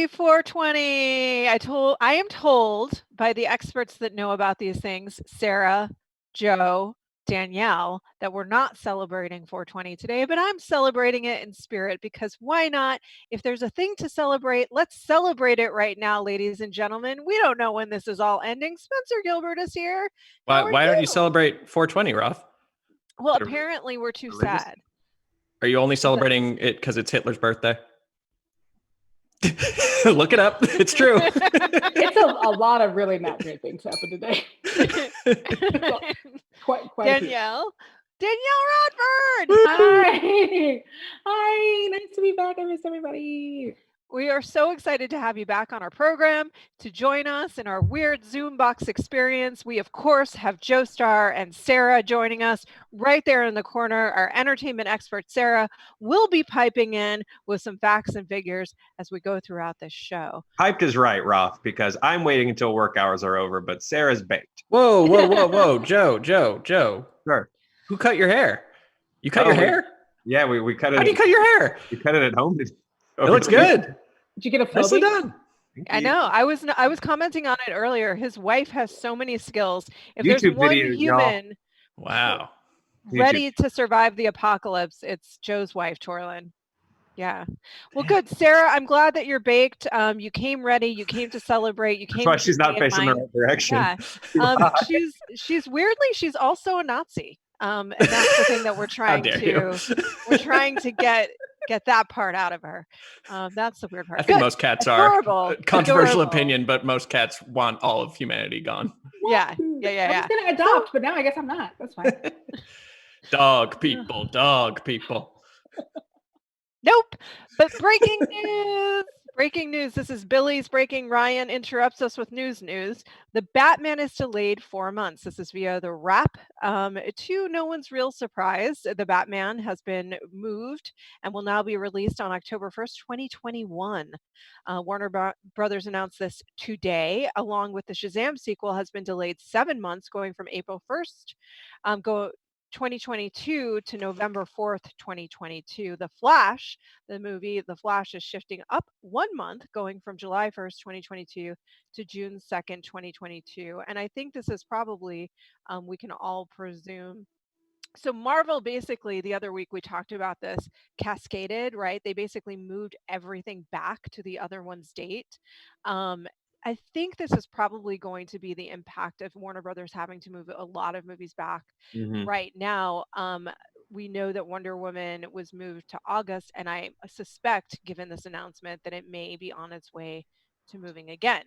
Happy 420. I am told by the experts that know about these things, Sarah, Joe, Danielle, that we're not celebrating 420 today, but I'm celebrating it in spirit because why not? If there's a thing to celebrate, let's celebrate it right now, ladies and gentlemen. We don't know when this is all ending. Spencer GIlbert is here. Why don't you celebrate 420, Roth? Well, apparently we're too sad. Are you only celebrating it because it's Hitler's birthday? Look it up. It's true. It's a lot of really not great things happen today. quite Danielle Radford. Hi, nice to be back. I miss everybody. We are so excited to have you back on our program to join us in our weird Zoom box experience. We, of course, have Joe Starr and Sarah joining us right there in the corner. Our entertainment expert, Sarah, will be piping in with some facts and figures as we go throughout this show. Piped is right, Roth, because I'm waiting until work hours are over, but Sarah's baked. Whoa. Joe. Sure. Who cut your hair? You cut your hair? Yeah, we cut it. How do you cut your hair? We cut it at home. It looks good. Did you get a nicely done? I know. I was commenting on it earlier. His wife has so many skills. If YouTube there's one videos, human wow, ready to survive the apocalypse, it's Joe's wife, Torlin. Yeah. Well, good. Sarah, I'm glad that you're baked. You came ready. You came to celebrate. You came. That's why she's not facing the right direction. Yeah. She's weirdly, she's also a Nazi. And that's the thing that we're trying to get that part out of her. That's the weird part. I think most cats are. Adorable. Controversial opinion, but most cats want all of humanity gone. Yeah. I was gonna adopt, but now I guess I'm not. That's fine. Dog people. Nope. But breaking news. This is Billy's breaking. Ryan interrupts us with news. The Batman is delayed 4 months. This is via the Wrap. To no one's real surprise, the Batman has been moved and will now be released on October 1st, 2021. Warner Brothers announced this today, along with the Shazam sequel has been delayed 7 months, going from April 1st, 2022 to November 4th, 2022. The Flash, the movie The Flash, is shifting up 1 month, going from July 1st, 2022 to June 2nd, 2022. And I think this is probably, we can all presume. So Marvel basically, the other week we talked about this, cascaded, right? They basically moved everything back to the other one's date. I think this is probably going to be the impact of Warner Brothers having to move a lot of movies back right now. We know that Wonder Woman was moved to August, and I suspect, given this announcement, that it may be on its way to moving again.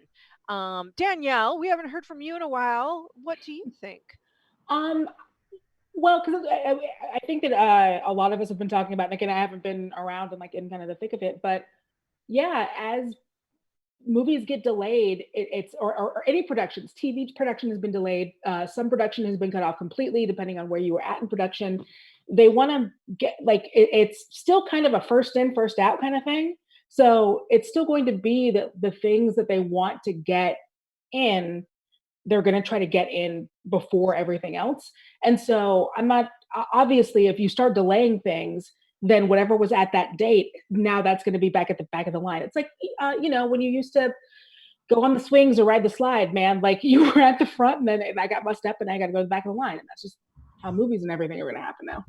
Danielle, we haven't heard from you in a while. What do you think? Well, because I think that a lot of us have been talking about, and again, I haven't been around and in kind of the thick of it, but yeah, as movies get delayed, or any productions, TV production has been delayed. Some production has been cut off completely, depending on where you were at in production. They want to get it's still kind of a first in, first out kind of thing. So it's still going to be the things that they want to get in, they're going to try to get in before everything else. And so I'm not, obviously, if you start delaying things, then whatever was at that date, now that's going to be back at the back of the line. It's like, when you used to go on the swings or ride the slide, man, like you were at the front and then I got messed up and I got to go to the back of the line. And that's just how movies and everything are going to happen now.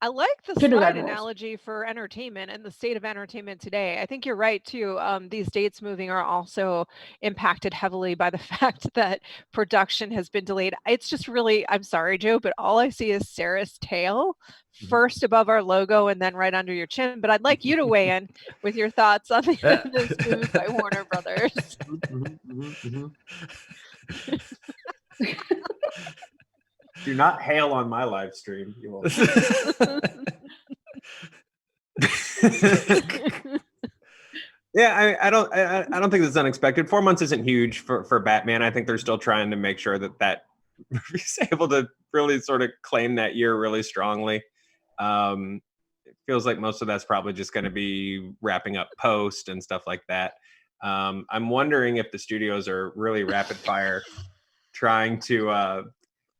I like the slide analogy for entertainment and the state of entertainment today. I think you're right, too. These dates moving are also impacted heavily by the fact that production has been delayed. It's just really, I'm sorry, Joe, but all I see is Sarah's tail first above our logo and then right under your chin. But I'd like you to weigh in with your thoughts on this move by Warner Brothers. Do not hail on my live stream. You will. Yeah, I don't think this is unexpected. 4 months isn't huge for Batman. I think they're still trying to make sure that movie's able to really sort of claim that year really strongly. It feels like most of that's probably just going to be wrapping up post and stuff like that. I'm wondering if the studios are really rapid fire trying to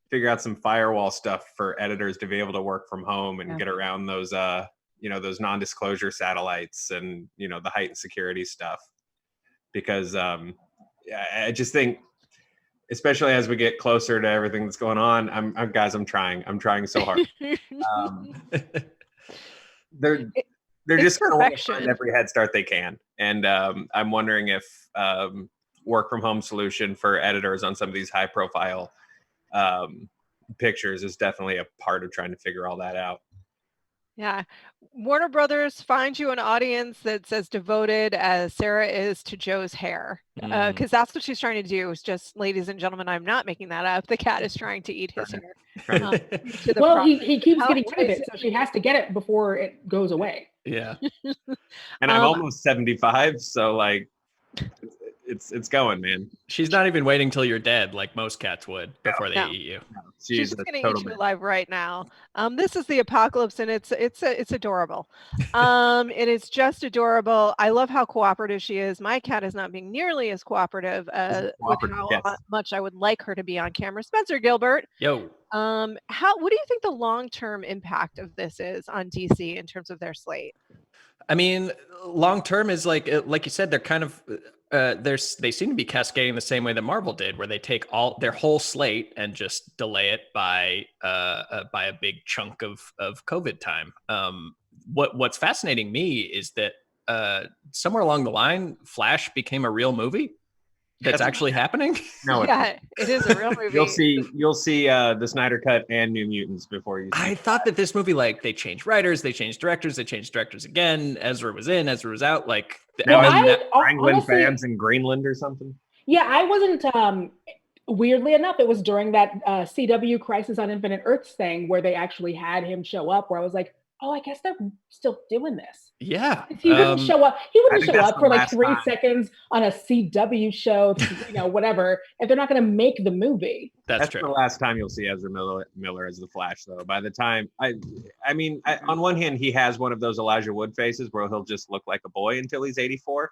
figure out some firewall stuff for editors to be able to work from home and get around those those non-disclosure satellites and the heightened security stuff. because I just think, especially as we get closer to everything that's going on, I'm trying so hard. They're just going to want to find every head start they can, and I'm wondering if work from home solution for editors on some of these high profile pictures is definitely a part of trying to figure all that out. Yeah. Warner Brothers finds you an audience that's as devoted as Sarah is to Joe's hair. Because that's what she's trying to do. Is just, ladies and gentlemen, I'm not making that up. The cat is trying to eat his hair. Well, he keeps getting rid of it, so she has to get it before it goes away. Yeah. And I'm almost 75, so like it's going, man. She's not even waiting till you're dead like most cats would before they eat you. No, she's just going to eat you alive right now. This is the apocalypse, and it's adorable. It is just adorable. I love how cooperative she is. My cat is not being nearly as cooperative with how much I would like her to be on camera. Spencer GIlbert. Yo. What do you think the long-term impact of this is on DC in terms of their slate? I mean, long-term is like you said, they're kind of they seem to be cascading the same way that Marvel did, where they take all their whole slate and just delay it by a big chunk of COVID time. What's fascinating me is that somewhere along the line, Flash became a real movie. That's actually happening. No, it is a real movie. You'll see the Snyder Cut and New Mutants before you. I thought that this movie, like, they changed writers, they changed directors, they changed directors again. Ezra was in, Ezra was out. Like, Franklin fans in Greenland or something. Yeah, I wasn't. Weirdly enough, it was during that CW Crisis on Infinite Earths thing where they actually had him show up. Where I was like, oh, I guess they're still doing this. Yeah. He didn't show up. He wouldn't show up for like 3 seconds on a CW show, whatever, if they're not going to make the movie. That's true. The last time you'll see Ezra Miller as the Flash, though. By the time, I mean, on one hand, he has one of those Elijah Wood faces where he'll just look like a boy until he's 84.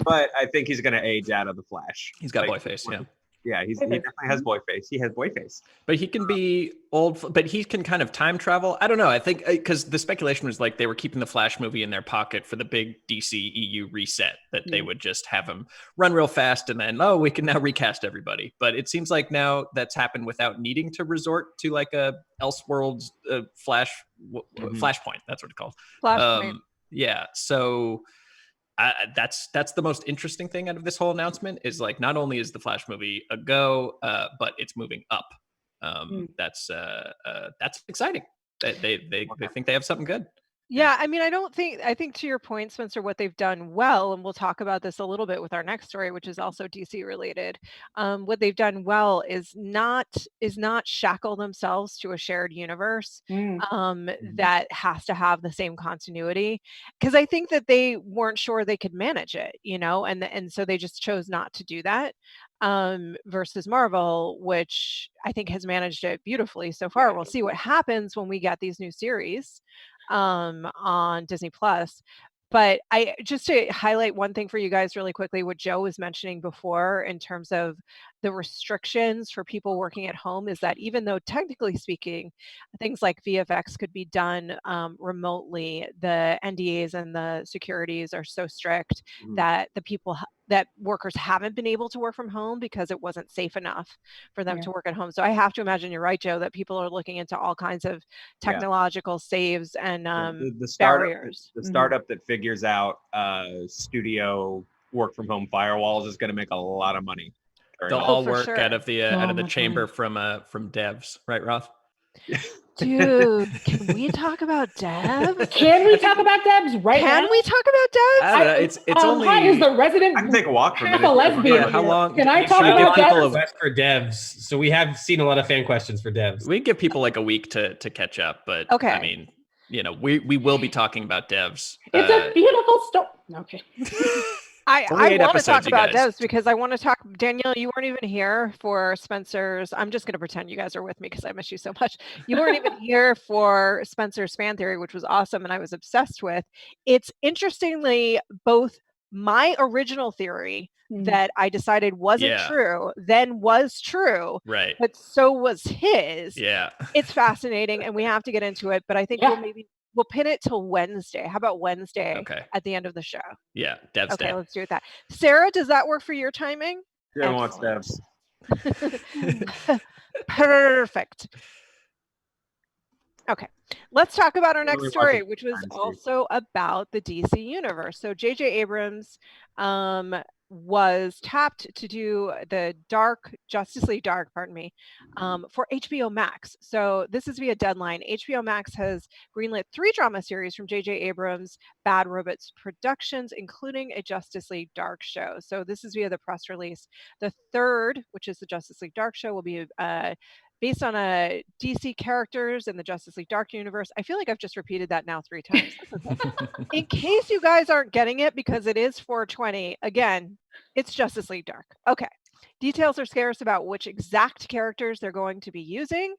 But I think he's going to age out of the Flash. He's got boy face, yeah. Yeah, he definitely has boy face. He has boy face. But he can be old, but he can kind of time travel. I don't know. I think because the speculation was like they were keeping the Flash movie in their pocket for the big DC EU reset, that they would just have him run real fast and then, we can now recast everybody. But it seems like now that's happened without needing to resort to like a Elseworlds Flashpoint. That's what it's called. Flashpoint. Yeah. So that's the most interesting thing out of this whole announcement is like not only is the Flash movie a go, but it's moving up. That's exciting. They think they have something good. Yeah, I mean, I think to your point, Spencer, what they've done well, and we'll talk about this a little bit with our next story, which is also DC related. What they've done well is not shackle themselves to a shared universe that has to have the same continuity. Because I think that they weren't sure they could manage it, and so they just chose not to do that. Versus Marvel, which I think has managed it beautifully so far. We'll see what happens when we get these new series on Disney Plus. But I just to highlight one thing for you guys really quickly, what Joe was mentioning before in terms of the restrictions for people working at home is that even though technically speaking, things like VFX could be done remotely, the NDAs and the securities are so strict that that workers haven't been able to work from home because it wasn't safe enough for them to work at home. So I have to imagine you're right, Joe, that people are looking into all kinds of technological saves and barriers. The startup that figures out studio work from home firewalls is going to make a lot of money. They'll all work out of the chamber from devs, right, Roth? Dude, can we talk about devs? Can we talk about devs right now? Can we talk about devs? I don't know. It's only. Hi, is the resident I can take a walk for a minute. a lesbian? How long? Can I talk about devs? Quest for devs. So we have seen a lot of fan questions for devs. We give people like a week to catch up, but okay. I mean, we will be talking about devs. It's a beautiful story. Okay. I want to talk about devs because I want to talk. Danielle, you weren't even here for Spencer's. I'm just going to pretend you guys are with me because I miss you so much. You weren't even here for Spencer's fan theory, which was awesome and I was obsessed with. It's interestingly both my original theory that I decided wasn't true, then was true. Right. But so was his. Yeah. It's fascinating and we have to get into it, but I think we'll maybe we'll pin it till Wednesday. How about Wednesday Okay. at the end of the show? Yeah, Dev's Okay, Day. let's do it that. Sarah, does that work for your timing? Yeah, I want Excellent. steps. Perfect. Okay, let's talk about our Really next story, watching which was Dynasty. also about the DC universe. So J.J. Abrams was tapped to do the Justice League Dark, for HBO Max. So this is via Deadline. HBO Max has greenlit 3 drama series from J.J. Abrams' Bad Robots Productions, including a Justice League Dark show. So this is via the press release. The third, which is the Justice League Dark show, will be based on DC characters in the Justice League Dark universe. I feel like I've just repeated that now 3 times. In case you guys aren't getting it, because it is 420, again, it's Justice League Dark. Okay. Details are scarce about which exact characters they're going to be using.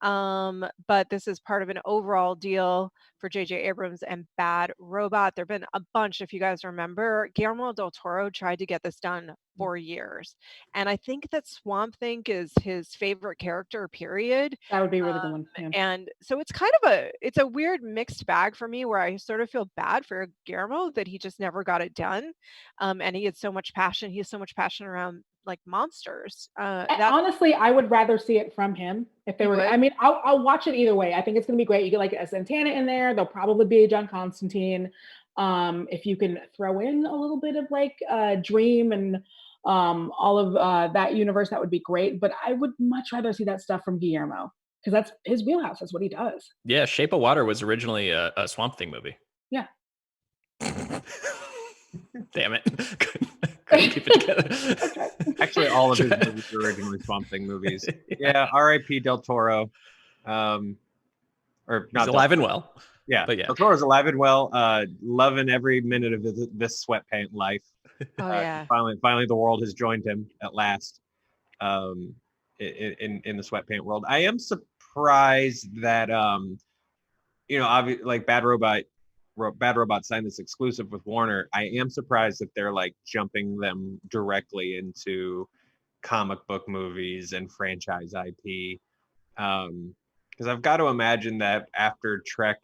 But this is part of an overall deal for J.J. Abrams and Bad Robot. There have been a bunch, if you guys remember. Guillermo del Toro tried to get this done for years. And I think that Swamp Thing is his favorite character, period. That would be a really good one. Yeah. And so it's kind of it's a weird mixed bag for me, where I sort of feel bad for Guillermo that he just never got it done. And he had so much passion. He has so much passion around like monsters. Honestly, I would rather see it from him if they You were. would? I mean, I'll watch it either way. I think it's going to be great. You get like a Santana in there. There'll probably be a John Constantine. If you can throw in a little bit of like Dream and all of that universe, that would be great. But I would much rather see that stuff from Guillermo, because that's his wheelhouse. That's what he does. Yeah, Shape of Water was originally a Swamp Thing movie. Yeah. Damn it. Couldn't keep it together. Actually, all of his movies were originally Swamp Thing movies. Yeah, R.I.P. Del Toro. Or He's not alive and well. Yeah, But yeah. Del Toro's alive and well, loving every minute of this sweatpant life. Oh, yeah. Finally, the world has joined him at last. In the sweatpant world, I am surprised that like Bad Robot signed this exclusive with Warner. I am surprised that they're like jumping them directly into comic book movies and franchise IP. Because I've got to imagine that after Trek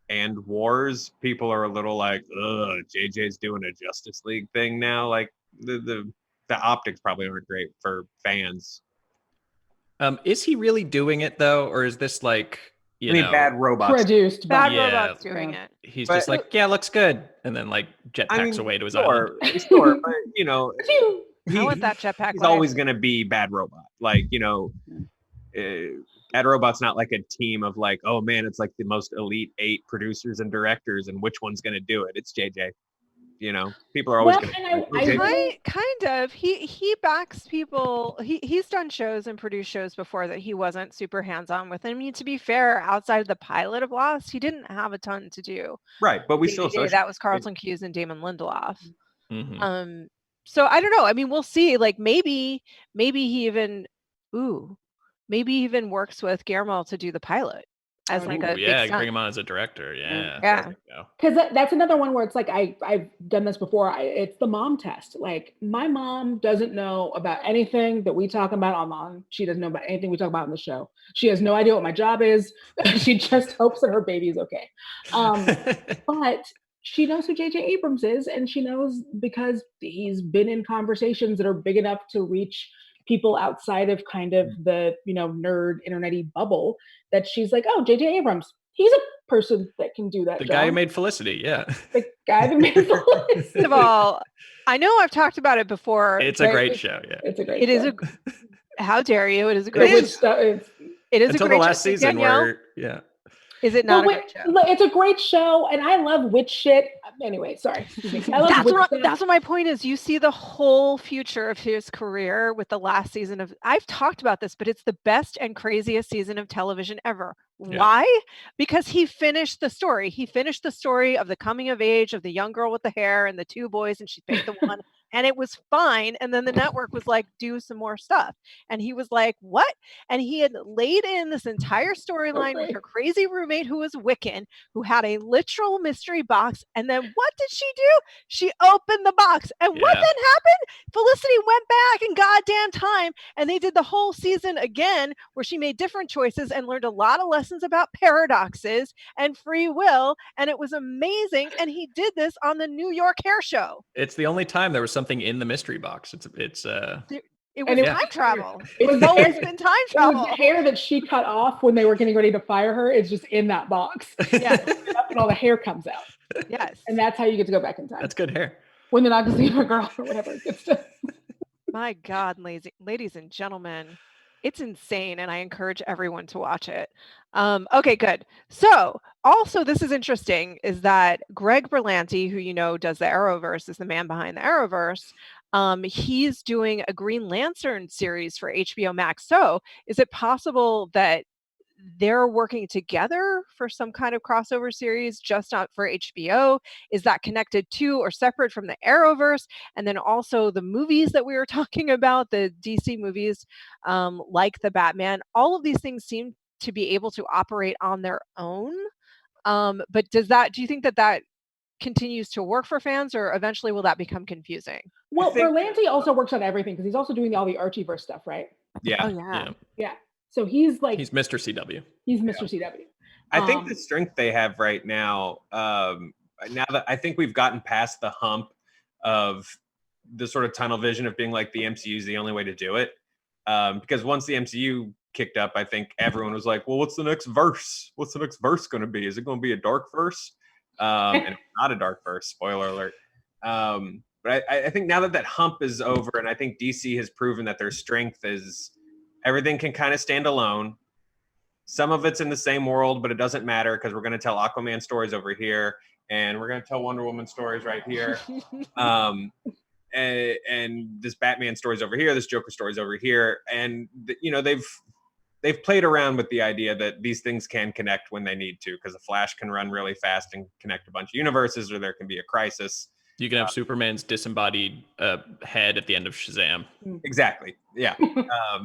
and Wars, people are a little like, ugh, JJ's doing a Justice League thing now. Like the optics probably aren't great for fans. Is he really doing it though, or is this like Bad Robots produced Bad by Robot's doing it. He's just like, yeah, looks good, and then like jetpacks away to his island. Sure, but I want that jetpack. He's always going to be Bad Robot. Like, Bad Robot's not like a team of like, oh man, it's like the most elite 8 producers and directors, and which one's going to do it? It's JJ. People are always Well, going and to. Kind of. He backs people. He's done shows and produced shows before that he wasn't super hands-on with. I mean, to be fair, outside of the pilot of Lost, he didn't have a ton to do. Right, but we still that was Carlton Cuse and Damon Lindelof. Mm-hmm. So I don't know. I mean, we'll see. Like maybe he even works with Guillermo to do the pilot as like a big stunt. bring him on as a director. Yeah. Because that's another one where it's like I've done this before. It's the mom test. Like my mom doesn't know about anything that we talk about online. She doesn't know about anything we talk about in the show. She has no idea what my job is. She just hopes that her baby's okay. But she knows who J.J. Abrams is, and she knows because he's been in conversations that are big enough to reach people outside of kind of the nerd internet-y bubble, that she's like, oh, J.J. Abrams, he's a person that can do that. The guy who made Felicity, yeah. The guy who made Felicity. First of all, I know I've talked about it before. It's a great show. Yeah, it's a great. It show. How dare you? It is a great. It is a until great the last show. season Danielle? where Is it not a great show? It's a great show, and I love witch shit. Anyway, sorry. I love that's what my point is. You see the whole future of his career with the last season of. I've talked about this, but it's the best and craziest season of television ever. Yeah. Why? Because he finished the story. He finished the story of the coming of age of the young girl with the hair and the 2 boys, and she picked the one. And it was fine. And then the network was like, do some more stuff. And he was like, what? And he had laid in this entire storyline with her crazy roommate who was Wiccan, who had a literal mystery box. And then what did she do? She opened the box. And what then happened? Felicity went back in goddamn time. And they did the whole season again, where she made different choices and learned a lot of lessons lessons about paradoxes and free will, and it was amazing. And he did this on the New York Hair Show. It's the only time there was something in the mystery box. It was it time was travel. It was It's the always hair- been time It was travel. the hair that she cut off when they were getting ready to fire her. It's just in that box. Yes. That's when all the hair comes out. Yes. And that's how you get to go back in time. That's good hair. When they're not deceiving a girl or whatever. Good stuff. My God, ladies and gentlemen, it's insane, and I encourage everyone to watch it. Okay, good. So, also, this is interesting, is that Greg Berlanti, who you know does the Arrowverse, is the man behind the Arrowverse. He's doing a Green Lantern series for HBO Max. So, is it possible that they're working together for some kind of crossover series, just not for HBO? Is that connected to or separate from the Arrowverse? And then also the movies that we were talking about, the DC movies, like the Batman, all of these things seem to be able to operate on their own. But do you think that continues to work for fans, or eventually will that become confusing? Well, Berlanti also works on everything because he's also doing all the Archieverse stuff, right? Yeah. Oh yeah. Yeah. So he's like He's Mr. CW. He's Mr. CW. I think the strength they have right now, now that I think we've gotten past the hump of the sort of tunnel vision of being like the MCU is the only way to do it. Because once the MCU kicked up, I think everyone was like, well, what's the next verse? What's the next verse going to be? Is it going to be a dark verse? And it's not a dark verse, spoiler alert. But I think now that hump is over, and I think DC has proven that their strength is everything can kind of stand alone. Some of it's in the same world, but it doesn't matter because we're going to tell Aquaman stories over here, and we're going to tell Wonder Woman stories right here. And this Batman stories over here, this Joker stories over here. And, they've played around with the idea that these things can connect when they need to, because the Flash can run really fast and connect a bunch of universes, or there can be a crisis. You can have Superman's disembodied head at the end of Shazam. Exactly. Yeah.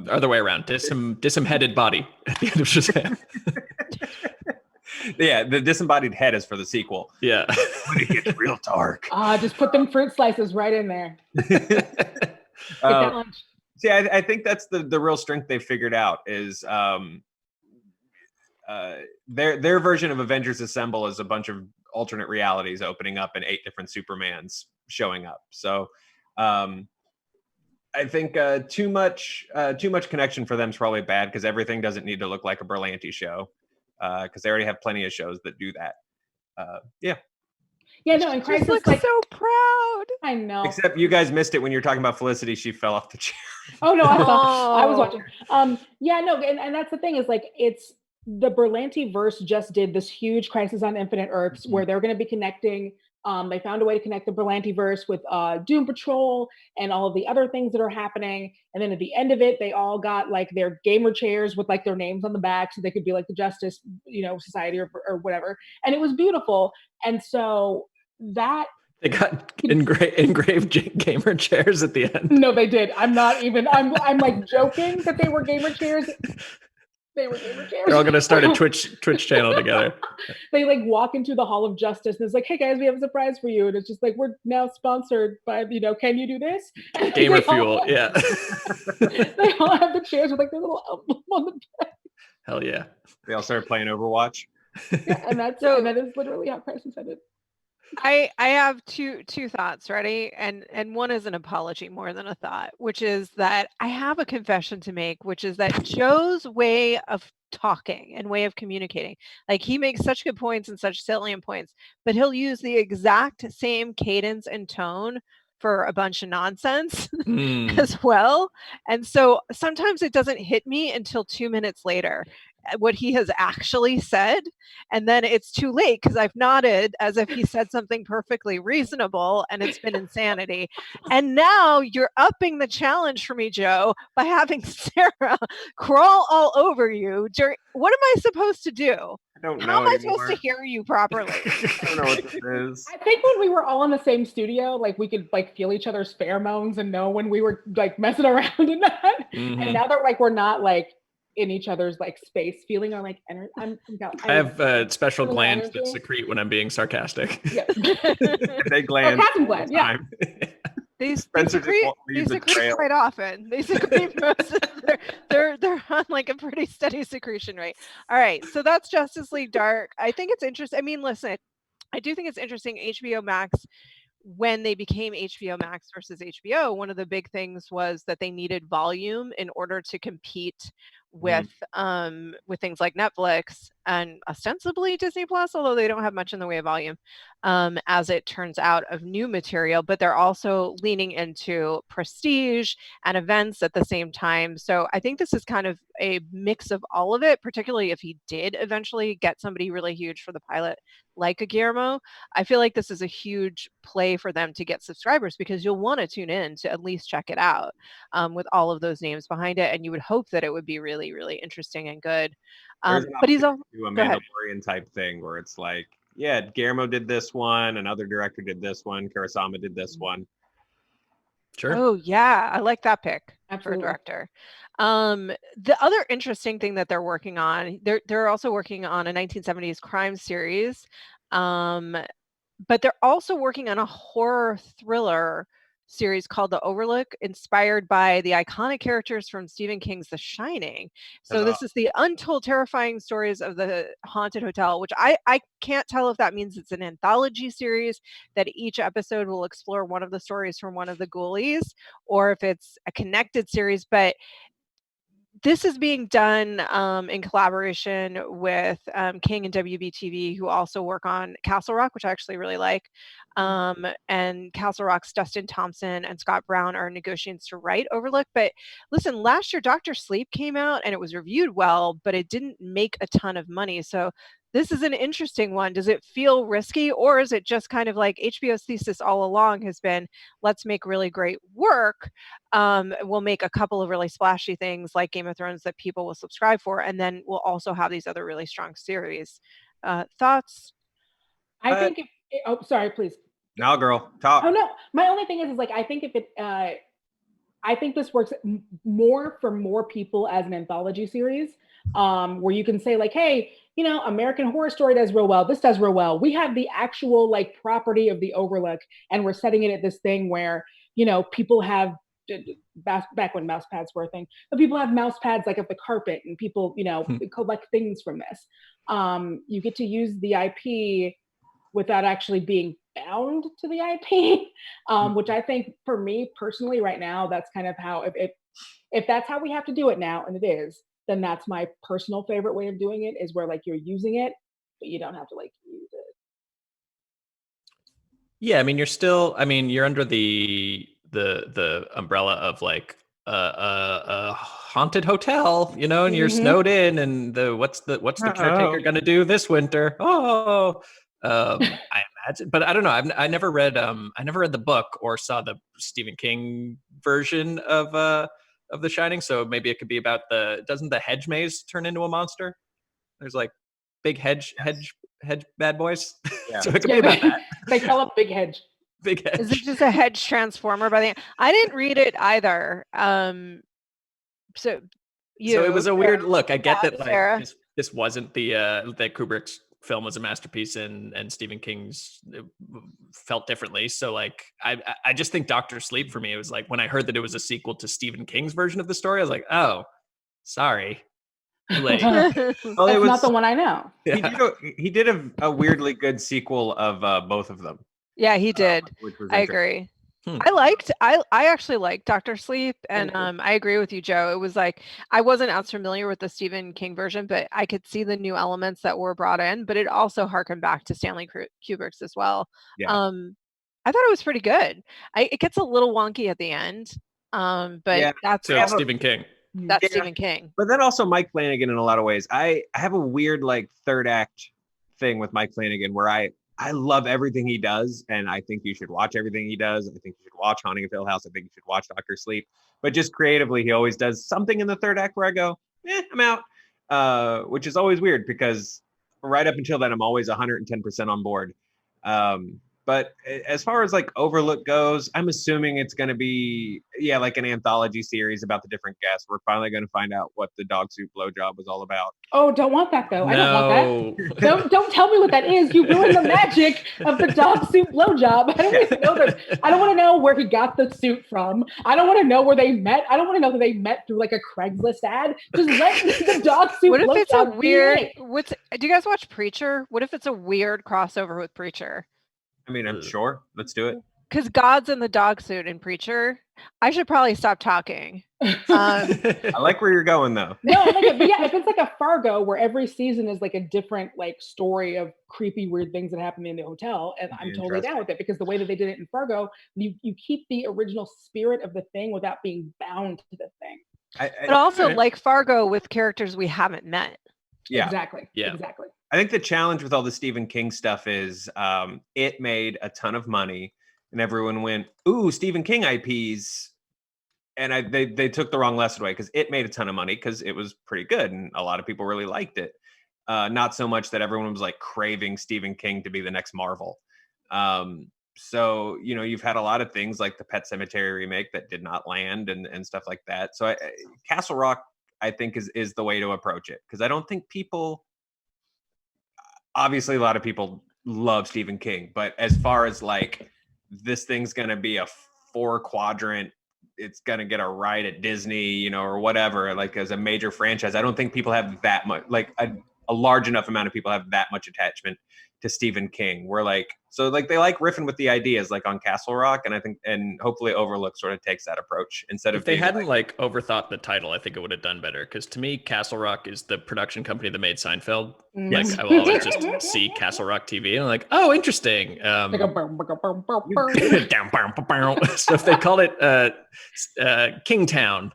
Other way around. Disem-headed body at the end of Shazam. Yeah, the disembodied head is for the sequel. Yeah. When it gets real dark. Just put them fruit slices right in there. Get that lunch. See, I think that's the real strength they've figured out is their version of Avengers Assemble is a bunch of alternate realities opening up and 8 different Supermans showing up. So I think too much connection for them is probably bad, because everything doesn't need to look like a Berlanti show, because they already have plenty of shows that do that. Yeah, no, and Crisis looks like so proud. I know. Except you guys missed it when you were talking about Felicity. She fell off the chair. Oh no, I saw. I was watching. And that's the thing, is like, it's the Berlanti verse just did this huge Crisis on Infinite Earths where they're going to be connecting. They found a way to connect the Berlanti verse with Doom Patrol and all of the other things that are happening. And then at the end of it, they all got like their gamer chairs with like their names on the back, so they could be like the Justice, Society or whatever. And it was beautiful. And so that They got engraved gamer chairs at the end. No, they did. I'm like joking that they were gamer chairs. They were gamer chairs. They're all gonna start a Twitch channel together. They like walk into the Hall of Justice and it's like, hey guys, we have a surprise for you. And it's just like, we're now sponsored by, can you do this? And Gamer Fuel, yeah. They all have the chairs with like their little emblem on the back. Hell yeah. They all started playing Overwatch. Yeah, and that is literally how Crisis ended. I have two thoughts, ready? And one is an apology more than a thought, which is that I have a confession to make, which is that Joe's way of talking and way of communicating, like, he makes such good points and such salient points, but he'll use the exact same cadence and tone for a bunch of nonsense as well. And so sometimes it doesn't hit me until 2 minutes later what he has actually said, and then it's too late because I've nodded as if he said something perfectly reasonable and it's been insanity. And now you're upping the challenge for me, Joe, by having Sarah crawl all over you. What am I supposed to do? I don't know. How am I anymore. supposed to hear you properly? I don't know what this is. I think when we were all in the same studio, like, we could like feel each other's pheromones and know when we were like messing around and not. Mm-hmm. And now that like we're not like in each other's like space, feeling our like energy. I have special glands that energy. secrete when I'm being sarcastic. Yeah. They gland. Sarcasm gland, yeah. They Spencer just secrete, won't leave the trail. quite often. They secrete most of they're on like a pretty steady secretion rate. All right, so that's Justice League Dark. I think it's interesting. I mean, listen, I do think it's interesting. HBO Max, when they became HBO Max versus HBO, one of the big things was that they needed volume in order to compete with things like Netflix and ostensibly Disney Plus, although they don't have much in the way of volume, as it turns out, of new material. But they're also leaning into prestige and events at the same time. So I think this is kind of a mix of all of it, particularly if he did eventually get somebody really huge for the pilot, like a Guillermo. I feel like this is a huge play for them to get subscribers, because you'll want to tune in to at least check it out, with all of those names behind it, and you would hope that it would be really, really interesting and good. But he's all do a go ahead. Mandalorian type thing where it's like, yeah, Guillermo did this one, another director did this one, Kurosawa did this one. Sure. Oh yeah, I like that pick Absolutely. for a director. The other interesting thing that they're working on, they're also working on a 1970s crime series. But they're also working on a horror thriller series called The Overlook, inspired by the iconic characters from Stephen King's The Shining. So this is the untold terrifying stories of the haunted hotel, which I can't tell if that means it's an anthology series that each episode will explore one of the stories from one of the ghoulies, or if it's a connected series. But this is being done in collaboration with King and WBTV, who also work on Castle Rock, which I actually really like. And Castle Rock's Dustin Thompson and Scott Brown are negotiating to write Overlook. But listen, last year Dr. Sleep came out and it was reviewed well, but it didn't make a ton of money. So this is an interesting one. Does it feel risky, or is it just kind of like HBO's thesis all along has been, let's make really great work. We'll make a couple of really splashy things like Game of Thrones that people will subscribe for, and then we'll also have these other really strong series. Thoughts? I think oh, sorry, please. Now, girl, talk. Oh no, my only thing is like, I think if it, I think this works more for more people as an anthology series, where you can say like, hey, you know, American Horror Story does real well. This does real well. We have the actual like property of the Overlook, and we're setting it at this thing where, you know, people have, back when mouse pads were a thing, but people have mouse pads like of the carpet, and people, you know, collect things from this. You get to use the IP without actually being bound to the IP, which I think for me personally right now, that's kind of how, if that's how we have to do it now, and it is, then that's my personal favorite way of doing it, is where like you're using it, but you don't have to like use it. Yeah, I mean, you're under the umbrella of like a haunted hotel, you know, and you're snowed in, and what's the caretaker gonna do this winter? I imagine, but I don't know. I never read the book or saw the Stephen King version of The Shining, so maybe it could be about doesn't the hedge maze turn into a monster? There's like big hedge bad boys. Yeah. So it could be about that. They call it Big Hedge. Big hedge. Is it just a hedge transformer by the end? I didn't read it either. So it was a weird look. I get that Sarah. like this wasn't that Kubrick's film was a masterpiece, and Stephen King's felt differently. So like I just think Dr. Sleep for me, it was like when I heard that it was a sequel to Stephen King's version of the story, I was like, oh, sorry. Like, well, That's not the one I know. yeah. He did a weirdly good sequel of both of them. Yeah, he did. Which was I agree. I I actually liked Dr. Sleep, and I agree with you, Joe. It was like, I wasn't as familiar with the Stephen King version, but I could see the new elements that were brought in, but it also harkened back to Stanley Kubrick's as well. Yeah. I thought it was pretty good. It gets a little wonky at the end, but that's Stephen King. That's Stephen King. But then also Mike Flanagan in a lot of ways. I have a weird like third act thing with Mike Flanagan where I love everything he does, and I think you should watch everything he does. I think you should watch Haunting of Hill House. I think you should watch Dr. Sleep. But just creatively, he always does something in the third act where I go, I'm out, which is always weird because right up until then, I'm always 110% on board. But as far as like Overlook goes, I'm assuming it's going to be, like an anthology series about the different guests. We're finally going to find out what the dog suit blowjob was all about. Oh, don't want that though. I don't want that. No. Don't tell me what that is. You ruined the magic of the dog suit blowjob. I don't even know that. I don't want to know where he got the suit from. I don't want to know where they met. I don't want to know that they met through like a Craigslist ad. Just let the dog suit What if it's a blowjob weird? be it. Do you guys watch Preacher? What if it's a weird crossover with Preacher? I mean, I'm sure. Let's do it. Because God's in the dog suit in Preacher. I should probably stop talking. I like where you're going, though. No, I like it. But yeah, if it's like a Fargo where every season is like a different like story of creepy, weird things that happen in the hotel, and I'm totally down with it because the way that they did it in Fargo, you keep the original spirit of the thing without being bound to the thing. But also, like Fargo, with characters we haven't met. Yeah, exactly. Yeah, exactly. I think the challenge with all the Stephen King stuff is it made a ton of money, and everyone went, "Ooh, Stephen King IPs." And they took the wrong lesson away because it made a ton of money because it was pretty good and a lot of people really liked it. Not so much that everyone was like craving Stephen King to be the next Marvel. So, you've had a lot of things like the Pet Sematary remake that did not land and stuff like that. So Castle Rock, I think, is the way to approach it because I don't think obviously a lot of people love Stephen King, but as far as like this thing's going to be a 4-quadrant, it's going to get a ride at Disney, or whatever, like as a major franchise. I don't think people have that much, like a large enough amount of people have that much attachment to Stephen King. We're like, so like they like riffing with the ideas like on Castle Rock. And I think, and hopefully Overlook sort of takes that approach instead of if they hadn't like overthought the title, I think it would have done better. Cause to me, Castle Rock is the production company that made Seinfeld. Yes. Like I will always just see Castle Rock TV and I'm like, oh, interesting. So if they called it Kingtown,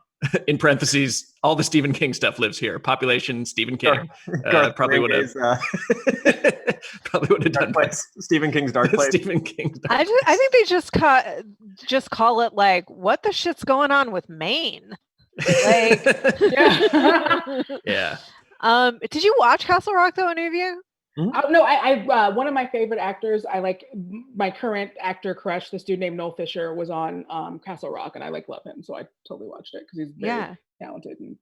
in parentheses, all the Stephen King stuff lives here. Population Stephen King. Probably would have done better. Stephen King's Dark Place. Stephen King's Dark I think they just call it like, what the shit's going on with Maine? Like, yeah. Did you watch Castle Rock though, any of you? Mm-hmm. No, I one of my favorite actors, I like my current actor crush, this dude named Noel Fisher was on Castle Rock, and I like love him, so I totally watched it because he's very talented. And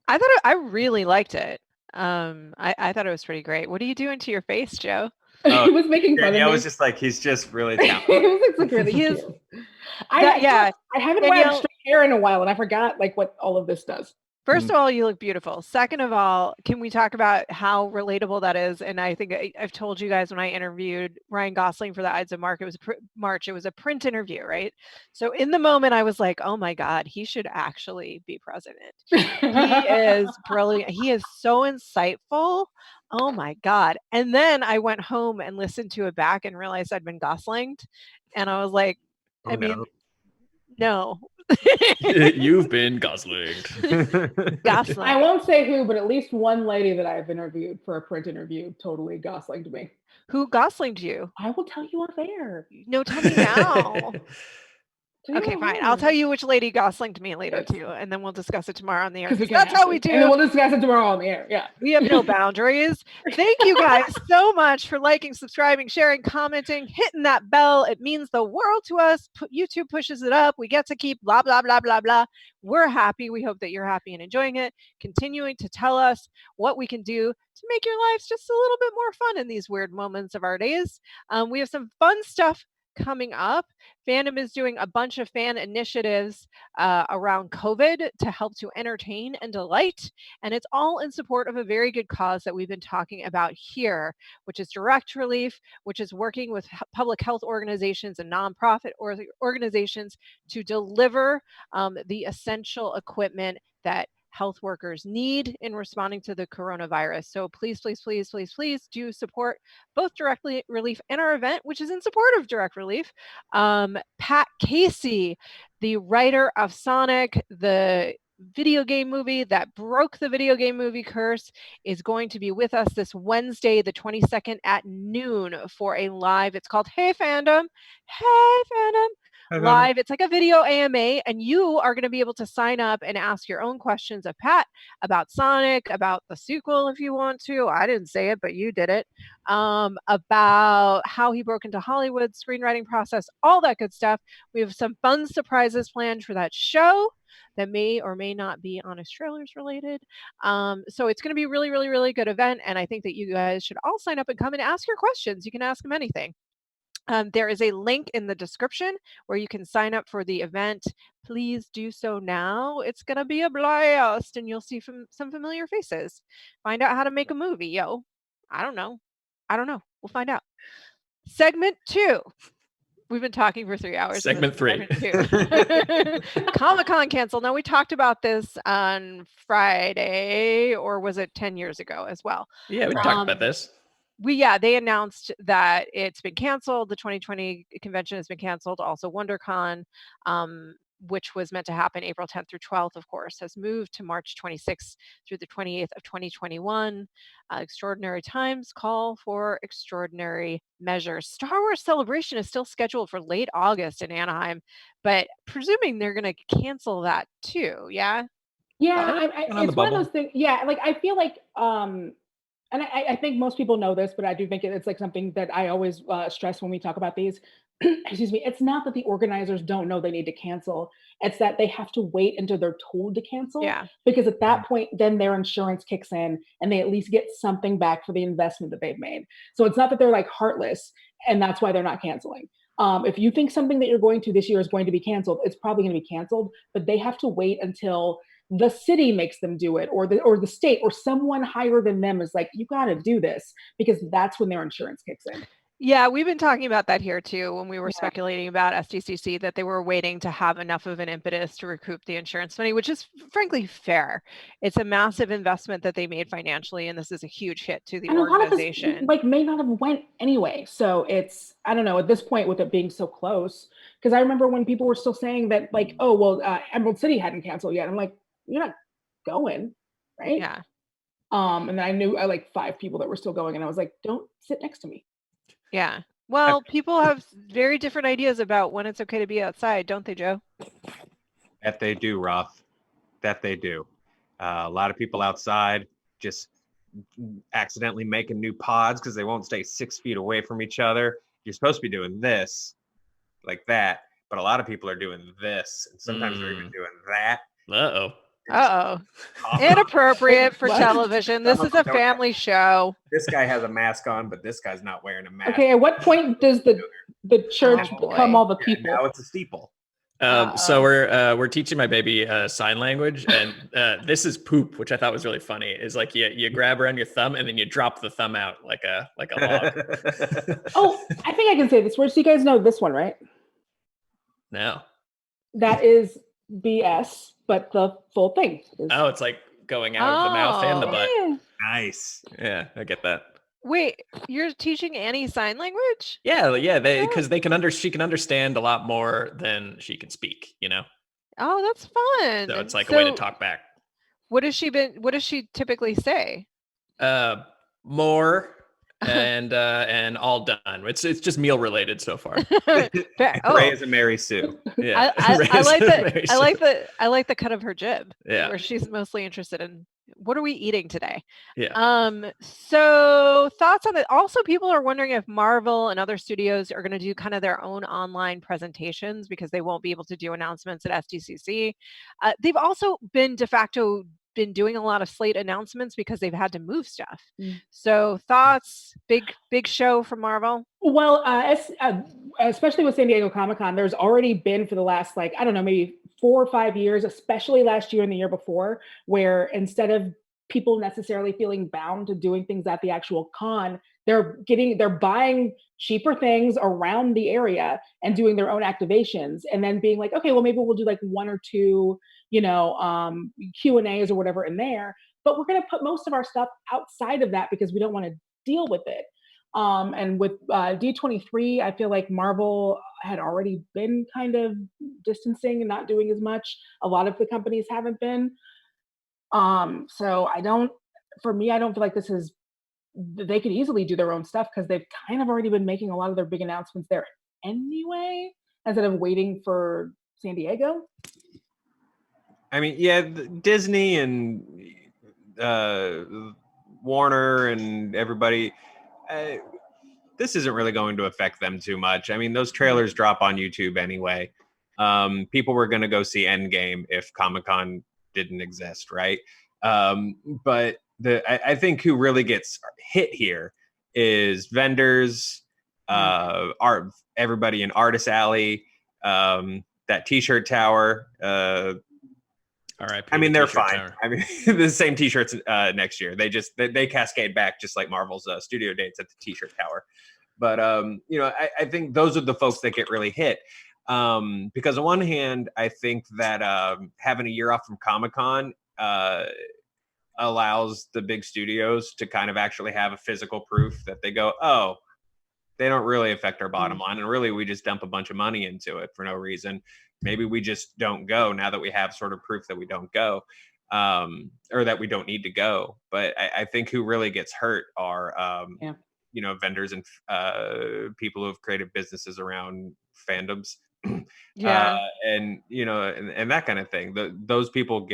I really liked it. I thought it was pretty great. What are you doing to your face, Joe? He was making fun of me. I was just like, he's just really talented. He was like really cute. I haven't watched straight hair in a while, and I forgot like what all of this does. First of all, you look beautiful. Second of all, can we talk about how relatable that is? And I think I've told you guys when I interviewed Ryan Gosling for the Ides of March, it was a print interview, right? So in the moment, I was like, oh my God, he should actually be president. He is brilliant. He is so insightful. Oh my God. And then I went home and listened to it back and realized I'd been Goslinged. And I was like, no. You've been goslinged. Gosling. I won't say who, but at least one lady that I've interviewed for a print interview totally goslinged me. Who goslinged you? I will tell you off air. No, tell me now. Okay, fine. I'll tell you which lady goslinged me later too, and then we'll discuss it tomorrow on the air. That's how we do. And then we'll discuss it tomorrow on the air. Yeah. We have no boundaries. Thank you guys so much for liking, subscribing, sharing, commenting, hitting that bell. It means the world to us. YouTube pushes it up. We get to keep blah, blah, blah, blah, blah. We're happy. We hope that you're happy and enjoying it. Continuing to tell us what we can do to make your lives just a little bit more fun in these weird moments of our days. We have some fun stuff coming up. Fandom is doing a bunch of fan initiatives around COVID to help to entertain and delight. And it's all in support of a very good cause that we've been talking about here, which is direct relief, which is working with public health organizations and nonprofit organizations to deliver the essential equipment that health workers need in responding to the coronavirus. So please, please, please, please, please do support both Direct Relief and our event, which is in support of Direct Relief. Pat Casey, the writer of Sonic, the video game movie that broke the video game movie curse, is going to be with us this Wednesday, the 22nd at noon for a live, it's called Hey Fandom. Hey Fandom. live. It's like a video AMA, and you are going to be able to sign up and ask your own questions of Pat about Sonic, about the sequel if you want to. I didn't say it, but you did it. About how he broke into Hollywood, screenwriting process, all that good stuff. We have some fun surprises planned for that show that may or may not be Honest Trailers related. So it's going to be a really, really, really good event. And I think that you guys should all sign up and come and ask your questions. You can ask them anything. There is a link in the description where you can sign up for the event. Please do so now. It's going to be a blast and you'll see some familiar faces. Find out how to make a movie, yo. I don't know. We'll find out. Segment 2. We've been talking for 3 hours. Segment 3. Comic-Con canceled. Now, we talked about this on Friday, or was it 10 years ago as well? Yeah, we talked about this. They announced that it's been canceled. The 2020 convention has been canceled. Also, WonderCon, which was meant to happen April 10th through 12th, of course, has moved to March 26th through the 28th of 2021. Extraordinary times call for extraordinary measures. Star Wars Celebration is still scheduled for late August in Anaheim, but presuming they're going to cancel that too, yeah? Yeah, it's one of those things. Yeah, like I feel like, and I think most people know this, but I do think it's like something that I always stress when we talk about these. Excuse me. It's not that the organizers don't know they need to cancel. It's that they have to wait until they're told to cancel. Yeah. Because at that point, then their insurance kicks in and they at least get something back for the investment that they've made. So it's not that they're like heartless and that's why they're not canceling. If you think something that you're going to this year is going to be canceled, it's probably going to be canceled, but they have to wait until the city makes them do it, or the state, or someone higher than them is like, you got to do this, because that's when their insurance kicks in. Yeah, we've been talking about that here too when we were speculating about SDCC, that they were waiting to have enough of an impetus to recoup the insurance money, which is frankly fair. It's a massive investment that they made financially, and this is a huge hit to the organization. A lot of this, may not have went anyway. So it's, I don't know, at this point with it being so close, because I remember when people were still saying that like, oh, well, Emerald City hadn't canceled yet. I'm like, you're not going, right? Yeah. And then I knew like 5 people that were still going, and I was like, don't sit next to me. Yeah. Well, people have very different ideas about when it's okay to be outside, don't they, Joe? That they do, Roth. That they do. A lot of people outside just accidentally making new pods because they won't stay 6 feet away from each other. You're supposed to be doing this, like that, but a lot of people are doing this, and sometimes they're even doing that. Inappropriate for television. This is a family show. This guy has a mask on, but this guy's not wearing a mask. Okay, at what point does the church become all the people? Now it's a steeple. So we're teaching my baby sign language, and this is poop, which I thought was really funny. Is like you grab around your thumb and then you drop the thumb out like a log. Oh, I think I can say this word. So you guys know this one, right? No. That is BS, but the full thing. It's like going out of the mouth and the butt. Yeah. Nice. Yeah, I get that. Wait, you're teaching Annie sign language? Yeah, because she can understand a lot more than she can speak, you know. Oh, that's fun. So it's like a way to talk back. What does she typically say? More and all done. It's just meal related so far. Ray is a Mary Sue. Yeah. I like the cut of her jib. Yeah. Where she's mostly interested in what are we eating today? Yeah. So thoughts on it. Also, people are wondering if Marvel and other studios are going to do kind of their own online presentations because they won't be able to do announcements at SDCC. They've also been doing a lot of slate announcements because they've had to move stuff. So thoughts, big show from Marvel? Well, especially with San Diego Comic-Con, there's already been for the last, like, I don't know, maybe 4 or 5 years, especially last year and the year before, where instead of people necessarily feeling bound to doing things at the actual con, they're buying cheaper things around the area and doing their own activations, and then being like, okay, well, maybe we'll do like 1 or 2, Q&As or whatever in there, but we're going to put most of our stuff outside of that because we don't want to deal with it. And with D23, I feel like Marvel had already been kind of distancing and not doing as much. A lot of the companies haven't been. So I don't feel like they could easily do their own stuff because they've kind of already been making a lot of their big announcements there anyway. instead of waiting for San Diego. I mean, yeah, Disney and Warner and everybody, this isn't really going to affect them too much. I mean, those trailers drop on YouTube anyway. People were going to go see Endgame if Comic-Con didn't exist, right? But I think who really gets hit here is vendors, everybody in Artist Alley, that T-shirt tower. All right. I mean, they're fine. Tower. I mean, the same T-shirts next year. They cascade back just like Marvel's studio dates at the T-shirt tower. But I think those are the folks that get really hit. Because on one hand, I think that having a year off from Comic-Con allows the big studios to kind of actually have a physical proof that they go, oh, they don't really affect our bottom line. And really, we just dump a bunch of money into it for no reason. Maybe we just don't go now that we have sort of proof that we don't go, or that we don't need to go. But I think who really gets hurt are, vendors and people who have created businesses around fandoms. And that kind of thing. Those people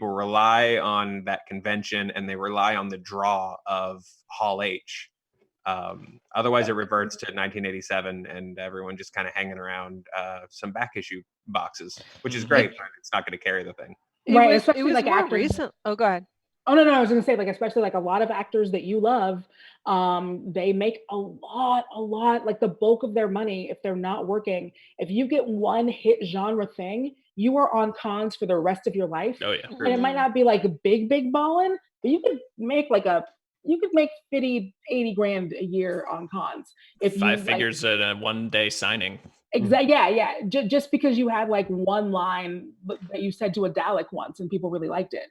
rely on that convention, and they rely on the draw of Hall H. Otherwise, it reverts to 1987, and everyone just kind of hanging around some back issue boxes, which is great, but it's not going to carry the thing. Right, it was like more recent. Oh, go ahead. Oh, no, I was going to say, like, especially like a lot of actors that you love, they make a lot, like the bulk of their money, if they're not working, if you get one hit genre thing, you are on cons for the rest of your life. Oh, yeah. And it might not be like big ballin', but you could make you could make 50, 80 grand a year on cons. If 5 figures at a 1 day signing. Exactly. Yeah. Just because you had like one line that you said to a Dalek once and people really liked it.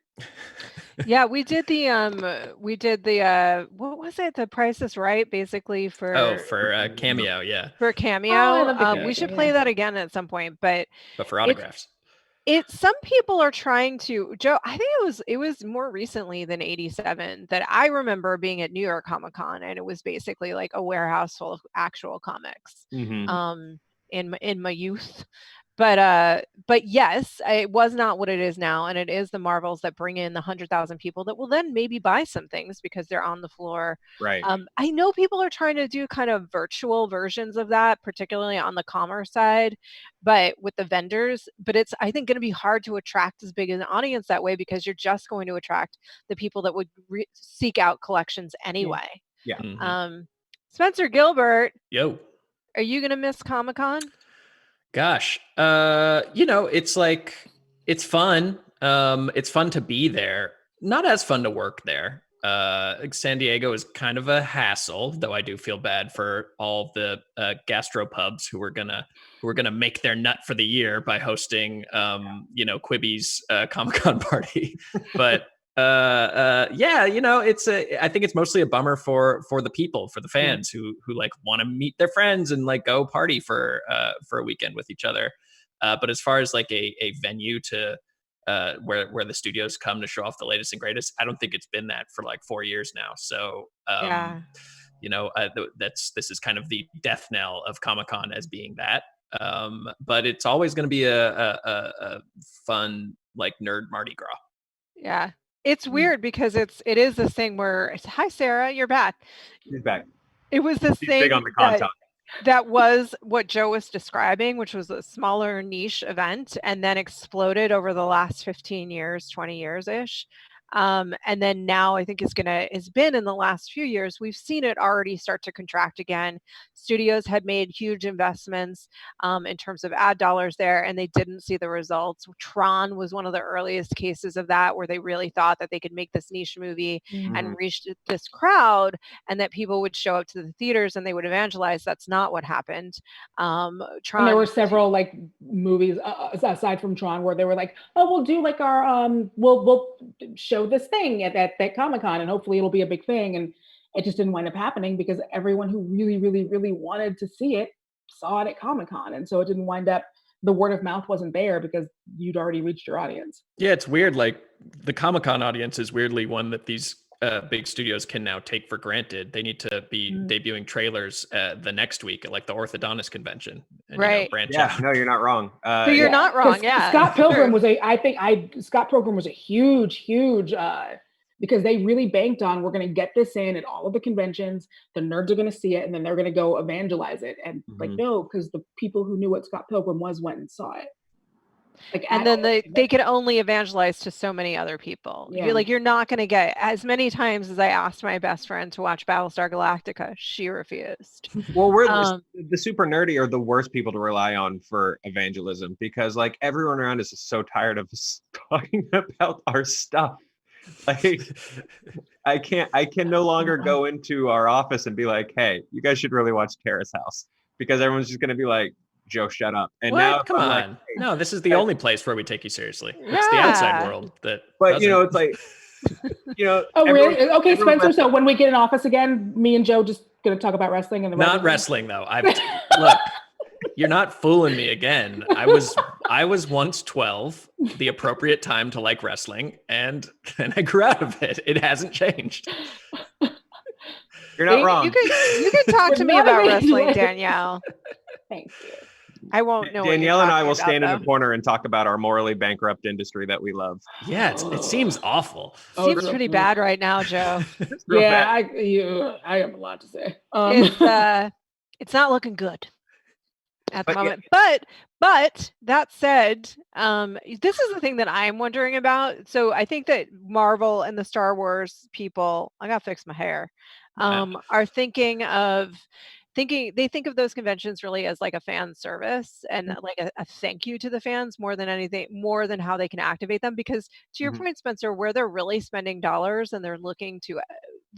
Yeah, we did the what was it? The Price is Right, basically for Cameo. Yeah. For Cameo. Cameo. We should play that again at some point, but for autographs. Some people are trying to, Joe, I think it was more recently than 87 that I remember being at New York Comic Con, and it was basically like a warehouse full of actual comics. Mm-hmm. In my youth. But yes, it was not what it is now, and it is the Marvels that bring in the 100,000 people that will then maybe buy some things because they're on the floor. Right. I know people are trying to do kind of virtual versions of that, particularly on the commerce side, but with the vendors. But it's, I think, going to be hard to attract as big an audience that way because you're just going to attract the people that would seek out collections anyway. Yeah. Mm-hmm. Spencer Gilbert. Yo. Are you going to miss Comic-Con? Gosh, it's like, it's fun. It's fun to be there. Not as fun to work there. San Diego is kind of a hassle, though I do feel bad for all the gastropubs who are gonna make their nut for the year by hosting, Quibi's Comic-Con party. But I think it's mostly a bummer for the people, for the fans who like want to meet their friends and like go party for a weekend with each other. But as far as like a venue to where the studios come to show off the latest and greatest, I don't think it's been that for like 4 years now. So this is kind of the death knell of Comic-Con as being that. But it's always going to be a fun like nerd Mardi Gras. Yeah. It's weird because it is this thing where hi Sarah, you're back. She's back. It was this thing big on the content. That was what Joe was describing, which was a smaller niche event and then exploded over the last 15 years, 20 years ish. And then now I think has been in the last few years, we've seen it already start to contract again. Studios had made huge investments in terms of ad dollars there, and they didn't see the results. Tron was one of the earliest cases of that, where they really thought that they could make this niche movie and reach this crowd, and that people would show up to the theaters and they would evangelize. That's not what happened. Tron, and there were several like movies aside from Tron where they were like, oh, we'll do like our we'll show this thing at that Comic-Con and hopefully it'll be a big thing, and it just didn't wind up happening because everyone who really wanted to see it saw it at Comic-Con, and so it didn't wind up, the word of mouth wasn't there because you'd already reached your audience. Yeah, it's weird, like the Comic-Con audience is weirdly one that these big studios can now take for granted. They need to be debuting trailers the next week at like the orthodontist convention, and Right. branch Yeah, out. no, you're not wrong. So you're not wrong. Yeah, Scott it's Pilgrim true. Scott Pilgrim was a huge because they really banked on, we're going to get this in at all of the conventions, the nerds are going to see it, and then they're going to go evangelize it. And like, no, because the people who knew what Scott Pilgrim was went and saw it. Like, and then they could only evangelize to so many other people. Yeah. You're not going to get as many times as I asked my best friend to watch Battlestar Galactica. She refused. Well, we're the super nerdy are the worst people to rely on for evangelism, because like everyone around us is so tired of us talking about our stuff. Like, I can no longer go into our office and be like, hey, you guys should really watch Terrace House, because everyone's just going to be like, Joe, shut up. And what? now Come on. like, hey, no, this is the only place where we take you seriously. Yeah. It's the outside world that but doesn't. it's like, oh, really? Okay, Spencer. So when we get in office again, me and Joe just going to talk about wrestling and the not wrestling though. Look, you're not fooling me again. I was once 12, the appropriate time to like wrestling, and then I grew out of it. It hasn't changed. You're not wrong. You could talk to me about wrestling, Danielle. Thank you. I won't know. Danielle and I will about, stand though. in a corner and talk about our morally bankrupt industry that we love. Yeah, it seems awful. Seems pretty bad right now, Joe. Yeah, I have a lot to say. It's not looking good at the moment. Yeah. But that said, this is the thing that I'm wondering about. So I think that Marvel and the Star Wars people, I gotta fix my hair, are thinking of those conventions really as like a fan service and like a thank you to the fans more than anything, more than how they can activate them. Because to your point, Spencer, where they're really spending dollars and they're looking to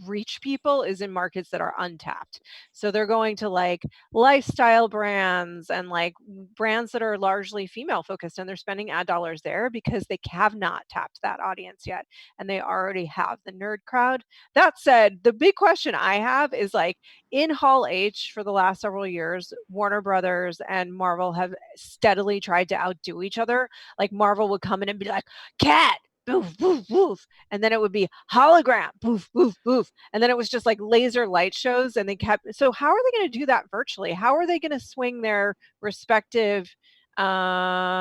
reach people is in markets that are untapped. So they're going to like lifestyle brands and like brands that are largely female focused, and they're spending ad dollars there because they have not tapped that audience yet, and they already have the nerd crowd. That said, the big question I have is like, in Hall H for the last several years, Warner Brothers and Marvel have steadily tried to outdo each other. Like Marvel would come in and be like, cat, boof, boof, boof. And then it would be hologram, boof, boof, boof. And then it was just like laser light shows. And they kept, so how are they going to do that virtually? How are they going to swing their respective swords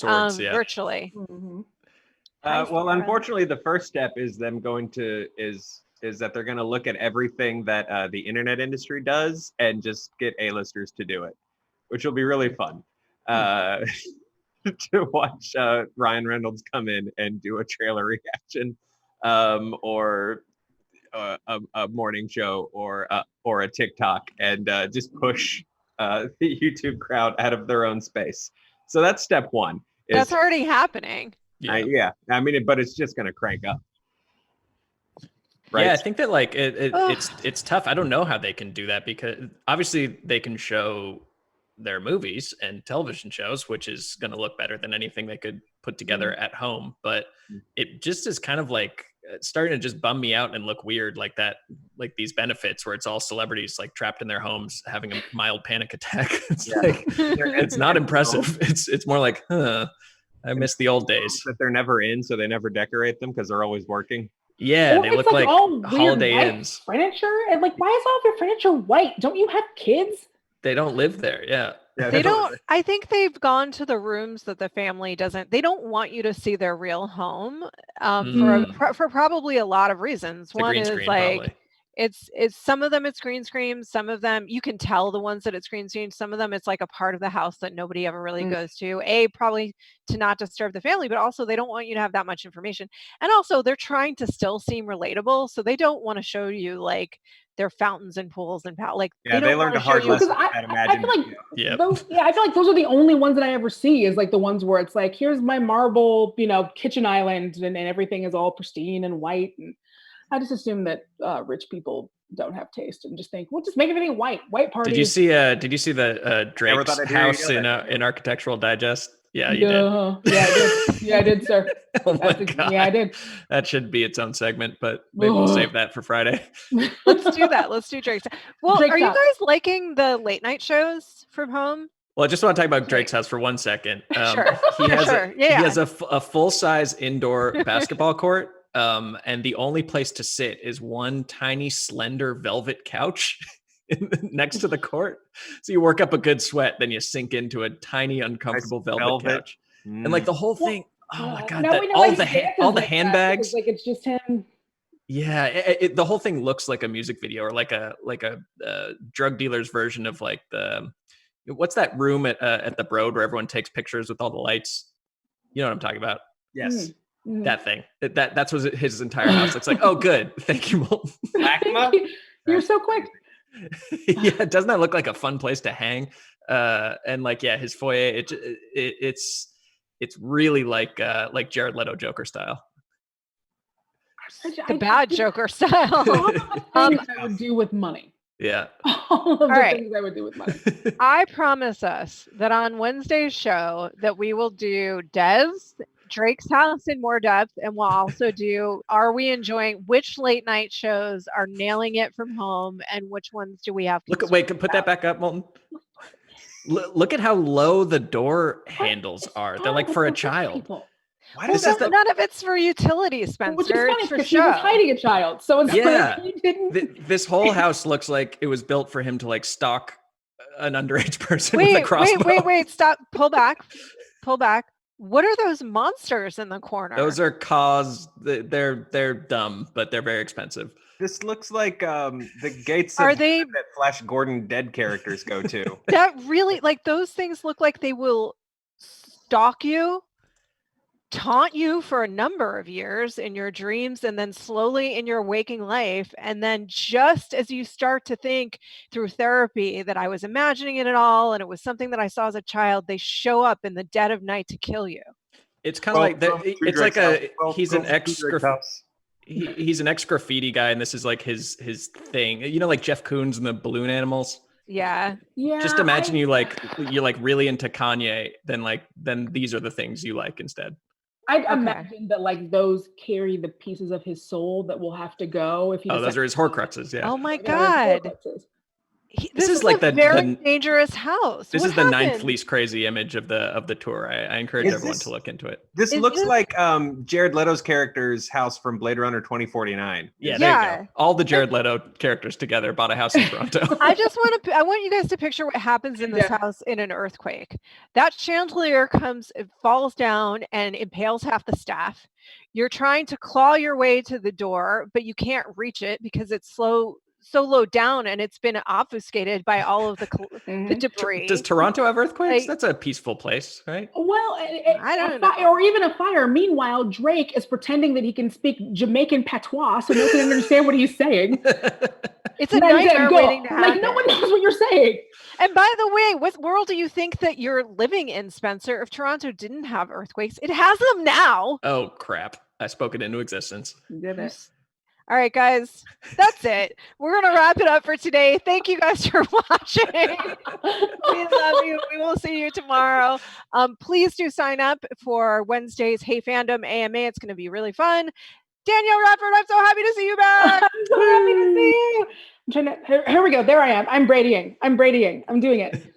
yeah. virtually? Well, unfortunately, the first step is them going to is that they're going to look at everything that the internet industry does and just get A-listers to do it, which will be really fun to watch Ryan Reynolds come in and do a trailer reaction or a morning show or a TikTok and just push the YouTube crowd out of their own space. So that's step one. That's already happening. Yeah. I mean, but it's just going to crank up. Right? Yeah, I think that like it's tough. I don't know how they can do that, because obviously they can show their movies and television shows, which is going to look better than anything they could put together at home. But it just is kind of like starting to just bum me out and look weird, like that, like these benefits where it's all celebrities like trapped in their homes having a mild panic attack. It's like, it's not impressive. It's more like, I miss the old days. That they're never in, so they never decorate them because they're always working. Yeah, they look like all Holiday weird Inns. Furniture, and like, why is all of your furniture white? Don't you have kids? They don't live there. Yeah. They don't. I think they've gone to the rooms that the family doesn't. They don't want you to see their real home for probably a lot of reasons. One is like, probably. It's some of them it's green screen, some of them you can tell the ones that it's green screen, some of them it's like a part of the house that nobody ever really goes to. Probably to not disturb the family, but also they don't want you to have that much information. And also they're trying to still seem relatable, so they don't want to show you like their fountains and pools and like they learned a hard lesson. I feel like I feel like those are the only ones that I ever see, is like the ones where it's like, here's my marble, kitchen island, and everything is all pristine and white. And I just assume that rich people don't have taste and just think, we'll just make everything white parties. Did you see the Drake's house in Architectural Digest? Yeah, you did. Yeah, I did. Yeah, I did, sir. Oh my God. Yeah, I did. That should be its own segment, but maybe we'll save that for Friday. Let's do that. Let's do Drake's. Well, Drake's are you house. guys liking the late night shows from home? Well, I just want to talk about Drake's house for 1 second. Sure. He has a full-size indoor basketball court and the only place to sit is one tiny, slender velvet couch next to the court. So you work up a good sweat, then you sink into a tiny, uncomfortable velvet couch, and like the whole thing. Oh my god! Now we know all why the he dances all the like that, handbags. because, like, it's just him. Yeah, the whole thing looks like a music video, or like a drug dealer's version of like what's that room at the Broad where everyone takes pictures with all the lights? You know what I'm talking about? Yes. That thing. That's what his entire house looks like. Oh, good. Thank you, Moulton. Lacma? You're so quick. Yeah, doesn't that look like a fun place to hang? And like, yeah, his foyer. It's really like Jared Leto Joker style. The bad Joker style. All of the things I would do with money. Yeah. All of the right. things I would do with money. I promise us that on Wednesday's show that we will do Drake's house in more depth, and we'll also do which late night shows are nailing it from home and which ones do we have put that back up, Moulton. Look at how low the door handles are. They're like for a child. Why Well, none of it's for utility, Spencer. Which is funny it's for because he was show. hiding a child. So it's Yeah. like he didn't. This whole house looks like it was built for him to like stalk an underage person with a crossbow. Wait, stop. Pull back. What are those monsters in the corner? Those are cause. They're dumb, but they're very expensive. This looks like the gates Are of they that Flash Gordon dead characters go to. that really like those things look like they will stalk you, taunt you for a number of years in your dreams and then slowly in your waking life, and then just as you start to think through therapy that I was imagining it at all and it was something that I saw as a child, they show up in the dead of night to kill you. It's kind of like it's like he's an he's an ex graffiti guy, and this is like his thing. You know, like Jeff Koons and the balloon animals. Yeah. Just imagine you're like really into Kanye, then these are the things you like instead. I'd imagine that like those carry the pieces of his soul that will have to go if he. Those are his Horcruxes. Yeah. Oh my god. This is like a very dangerous house. This is the ninth least crazy image of the tour. I encourage everyone to look into it. This looks like Jared Leto's character's house from Blade Runner 2049. Yeah, there you go. All the Jared Leto characters together bought a house in Toronto. I want you guys to picture what happens in this house in an earthquake. That chandelier falls down and impales half the staff. You're trying to claw your way to the door, but you can't reach it because it's so low down and it's been obfuscated by all of the debris. Does Toronto have earthquakes? That's a peaceful place, right? Well, I don't know. Or even a fire. Meanwhile, Drake is pretending that he can speak Jamaican patois so no one can understand what he's saying. It's a nightmare waiting to happen. Like, no one knows what you're saying. And by the way, what world do you think that you're living in, Spencer? If Toronto didn't have earthquakes, it has them now. Oh, crap. I spoke it into existence. You did it. All right, guys, that's it. We're going to wrap it up for today. Thank you guys for watching. We love you. We will see you tomorrow. Please do sign up for Wednesday's Hey Fandom AMA. It's going to be really fun. Danielle Radford, I'm so happy to see you back. I'm so happy to see you. Here we go. There I am. I'm Bradying. I'm doing it.